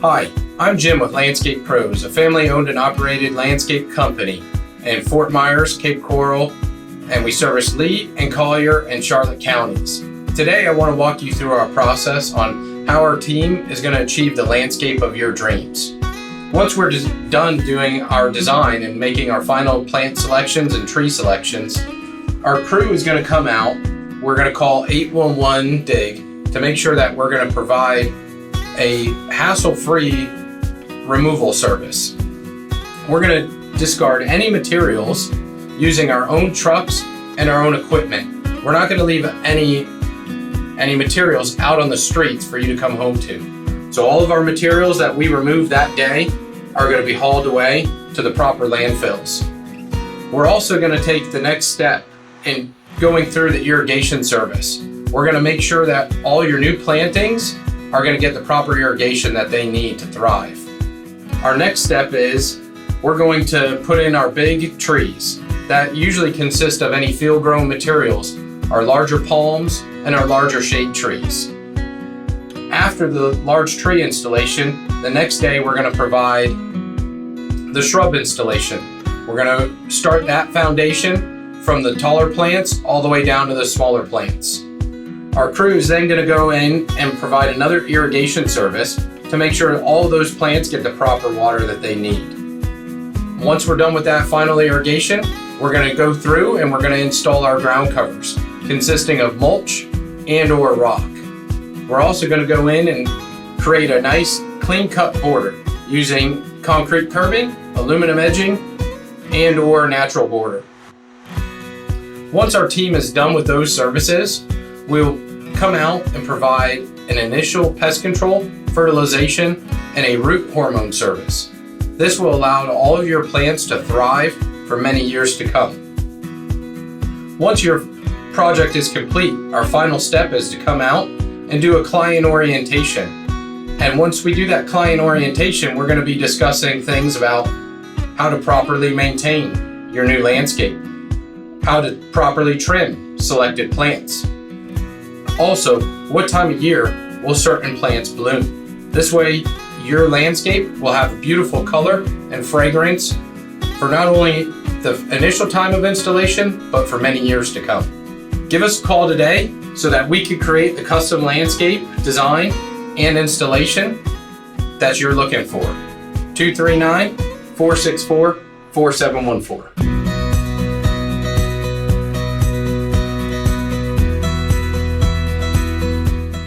Hi, I'm Jim with LandscapePros, a family-owned and operated landscape company in Fort Meyers, Cape Coral, and we service Lee and Collier and Charlotte counties. Today I want to walk you through our process on how our team is going to achieve the landscape of your dreams. Once we're done doing our design and making our final plant selections and tree selections, our crew is going to come out. We're going to call 811 DIG to make sure that we're going to provide a hassle-free removal service. We're going to discard any materials using our own trucks and our own equipment. We're not going to leave any materials out on the streets for you to come home to. So all of our materials that we remove that day are going to be hauled away to the proper landfills. We're also going to take the next step in going through the irrigation service. We're going to make sure that all your new plantings are going to get the proper irrigation that they need to thrive. Our next step is we're going to put in our big trees that usually consist of any field-grown materials, our larger palms and our larger shade trees. After the large tree installation, the next day we're going to provide the shrub installation. We're going to start that foundation from the taller plants all the way down to the smaller plants. Our crew is then going to go in and provide another irrigation service to make sure all of those plants get the proper water that they need. Once we're done with that final irrigation, we're going to go through and we're going to install our ground covers consisting of mulch and/or rock. We're also going to go in and create a nice clean-cut border using concrete curbing, aluminum edging, and/or natural border. Once our team is done with those services, we'll come out and provide an initial pest control, fertilization, and a root hormone service. This will allow all of your plants to thrive for many years to come. Once your project is complete, our final step is to come out and do a client orientation. And once we do that client orientation, we're going to be discussing things about how to properly maintain your new landscape, how to properly trim selected plants. Also, what time of year will certain plants bloom? This way, your landscape will have beautiful color and fragrance for not only the initial time of installation, but for many years to come. Give us a call today so that we can create the custom landscape design and installation that you're looking for. 239-464-4714.